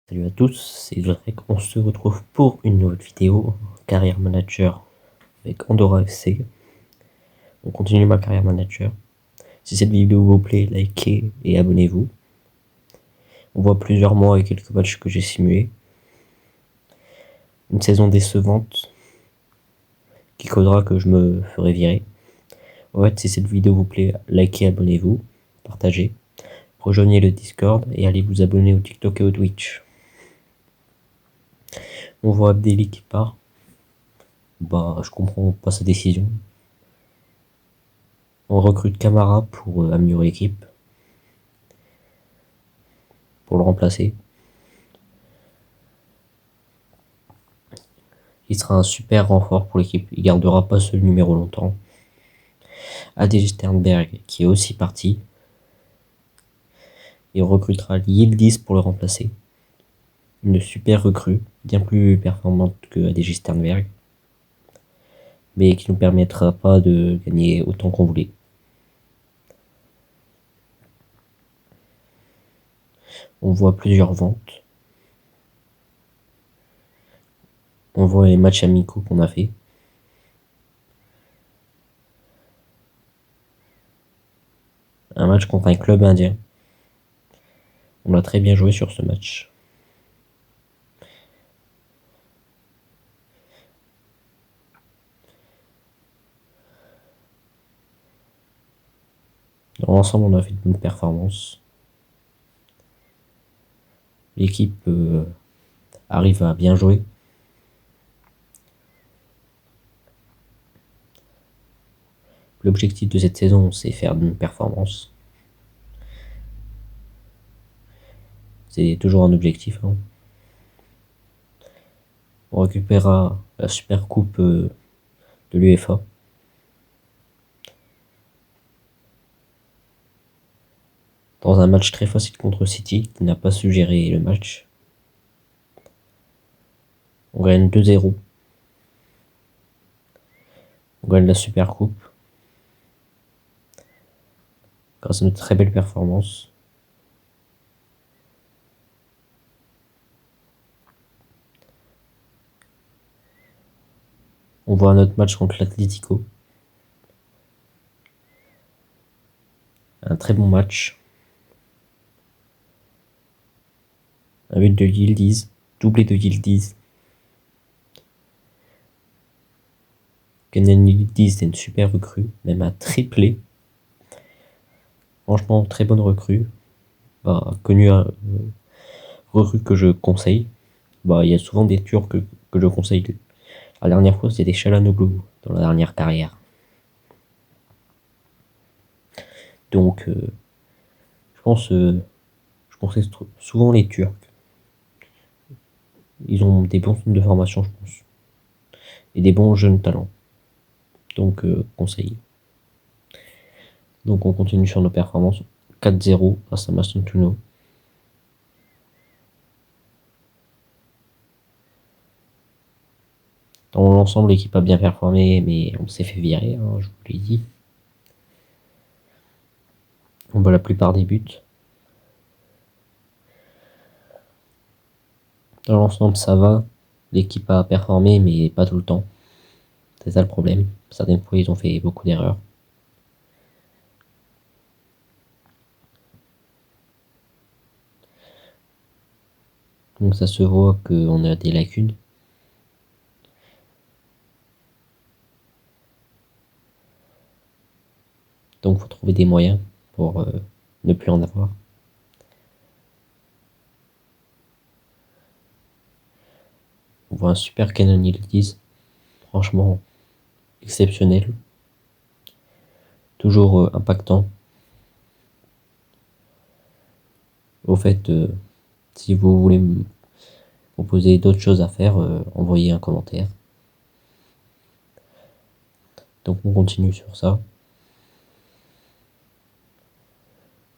Salut à tous, c'est Drake. On se retrouve pour une nouvelle vidéo carrière manager avec Andorra FC. On continue ma carrière manager. Si cette vidéo vous plaît, likez et abonnez-vous. On voit plusieurs mois et quelques matchs que j'ai simulés. Une saison décevante qui causera que je me ferai virer. En fait, si cette vidéo vous plaît, likez, abonnez-vous, partagez. Rejoignez le Discord et allez vous abonner au TikTok et au Twitch. On voit Abdelli qui part. Je comprends pas sa décision. On recrute Camara pour améliorer l'équipe, pour le remplacer. Il sera un super renfort pour l'équipe. Il gardera pas ce numéro longtemps. AD Sternberg qui est aussi parti. Et on recrutera Yildiz pour le remplacer. Une super recrue, bien plus performante que ADG Sternberg, mais qui ne nous permettra pas de gagner autant qu'on voulait. On voit plusieurs ventes. On voit les matchs amicaux qu'on a fait. Un match contre un club indien. On a très bien joué sur ce match. Dans l'ensemble, on a fait de bonnes performances. L'équipe arrive à bien jouer. L'objectif de cette saison, c'est faire de bonnes performances. C'est toujours un objectif. Hein. On récupérera la super coupe de l'UEFA. Dans un match très facile contre City, qui n'a pas su gérer le match. On gagne 2-0. On gagne la super coupe. Grâce à notre très belle performance. On voit un autre match contre l'Atlético. Un très bon match. Un but de Yildiz. Doublé de Yildiz. Kenan Yildiz, c'est une super recrue. Même un triplé. Franchement, très bonne recrue. Connu recrue que je conseille. Il y a souvent des Turcs que je conseille. La dernière fois, c'était Çalhanoğlu dans la dernière carrière. Donc, je conseille souvent les Turcs. Ils ont des bons centres de formation, je pense. Et des bons jeunes talents. Donc, conseil. Donc, on continue sur nos performances. 4-0 grâce à Mastantuono. Dans l'ensemble, l'équipe a bien performé, mais on s'est fait virer, hein, je vous l'ai dit. On voit la plupart des buts. Dans l'ensemble, ça va. L'équipe a performé, mais pas tout le temps. C'est ça le problème. Certaines fois, ils ont fait beaucoup d'erreurs. Donc ça se voit qu'on a des lacunes. Donc il faut trouver des moyens pour ne plus en avoir. On voit un super Kenan Yildiz. Franchement, exceptionnel. Toujours impactant. Au fait, si vous voulez me proposer d'autres choses à faire, envoyez un commentaire. Donc on continue sur ça.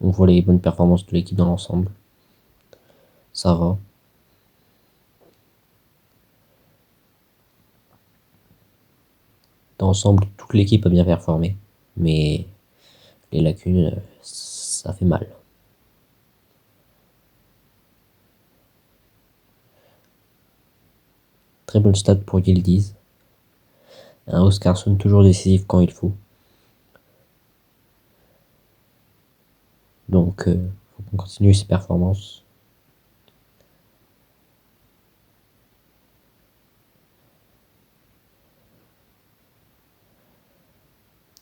On voit les bonnes performances de l'équipe dans l'ensemble. Ça va. Dans l'ensemble, toute l'équipe a bien performé. Mais les lacunes, ça fait mal. Très bonne stat pour Yildiz. Un Oscarson toujours décisif quand il faut. Donc, faut qu'on continue ses performances.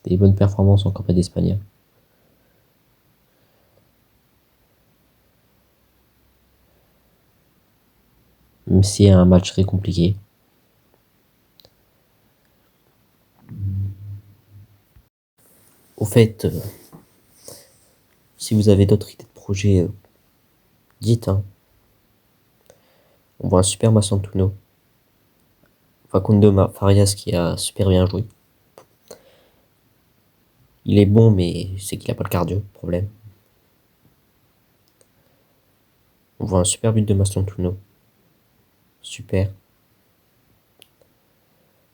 Des bonnes performances en Copa d'Espagne. Même si c'est un match très compliqué. Au fait, si vous avez d'autres idées de projets, dites. Hein. On voit un super Massantuno. Facundo Farias qui a super bien joué. Il est bon, mais c'est qu'il a pas le cardio, problème. On voit un super but de Massantuno. Super.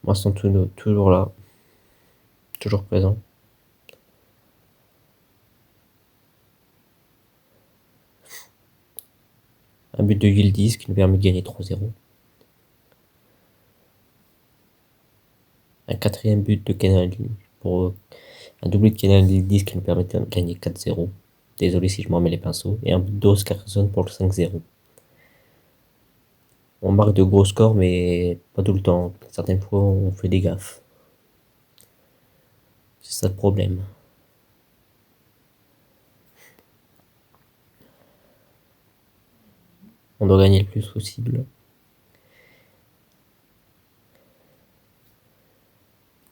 Massantuno, toujours là. Toujours présent. Un but de Yildiz qui nous permet de gagner 3-0. Un quatrième but de Kenaldi pour un doublé de Kenaldi qui nous permet de gagner 4-0. Désolé si je m'en mets les pinceaux. Et un but d'Oscarson pour le 5-0. On marque de gros scores, mais pas tout le temps. Certaines fois, on fait des gaffes. C'est ça le problème. On doit gagner le plus possible.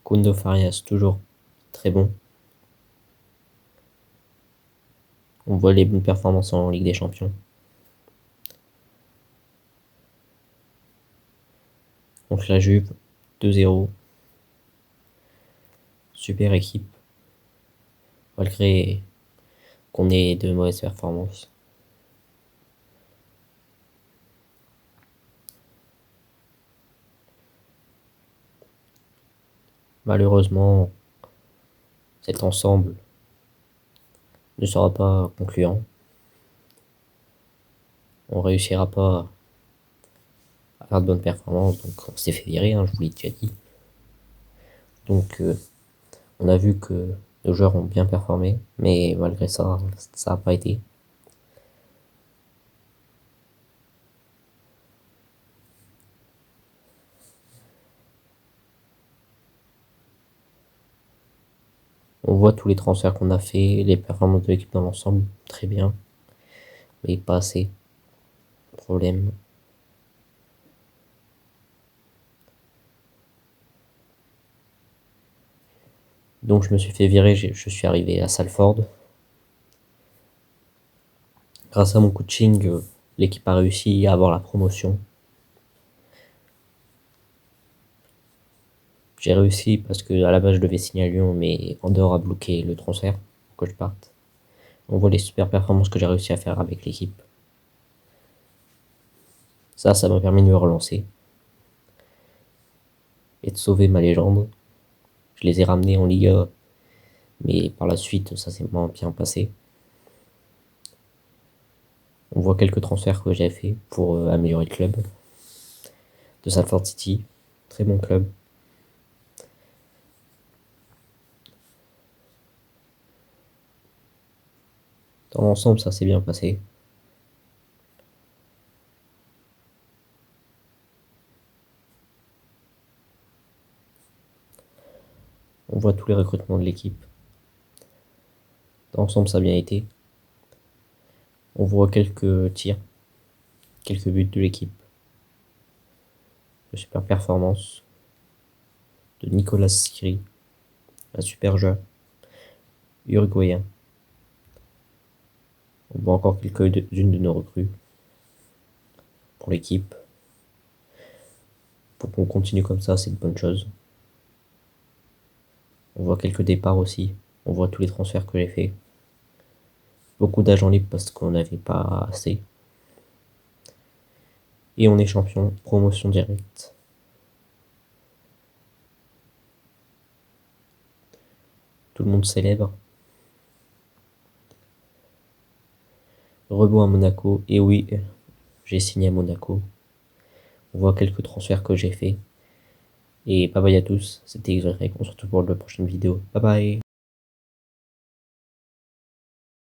Kundo Farias, toujours très bon. On voit les bonnes performances en Ligue des Champions. Contre la Juve, 2-0. Super équipe. Malgré qu'on ait de mauvaises performances. Malheureusement, cet ensemble ne sera pas concluant. On réussira pas à faire de bonnes performances, donc on s'est fait virer, hein, je vous l'ai déjà dit. Donc on a vu que nos joueurs ont bien performé, mais malgré ça, ça n'a pas été. On voit tous les transferts qu'on a fait, les performances de l'équipe dans l'ensemble, très bien, mais pas assez. Problème. Donc je me suis fait virer, je suis arrivé à Salford. Grâce à mon coaching, l'équipe a réussi à avoir la promotion. J'ai réussi parce que à la base je devais signer à Lyon, mais Andorre a bloqué le transfert pour que je parte. On voit les super performances que j'ai réussi à faire avec l'équipe. Ça m'a permis de me relancer et de sauver ma légende. Je les ai ramenés en Liga, mais par la suite ça s'est moins bien passé. On voit quelques transferts que j'ai fait pour améliorer le club. De Salford City, très bon club. Dans l'ensemble, ça s'est bien passé. On voit tous les recrutements de l'équipe. Dans l'ensemble, ça a bien été. On voit quelques tirs, quelques buts de l'équipe. De super performance de Nicolas Siri, un super joueur uruguayen. On voit encore quelques-unes de nos recrues pour l'équipe. Pour qu'on continue comme ça, c'est une bonne chose. On voit quelques départs aussi. On voit tous les transferts que j'ai faits. Beaucoup d'agents libres parce qu'on n'avait pas assez. Et on est champion, promotion directe. Tout le monde célèbre. Rebond à Monaco. Et oui, j'ai signé à Monaco. On voit quelques transferts que j'ai fait. Et bye bye à tous, c'était XY, on se retrouve pour la prochaine vidéo. Bye bye.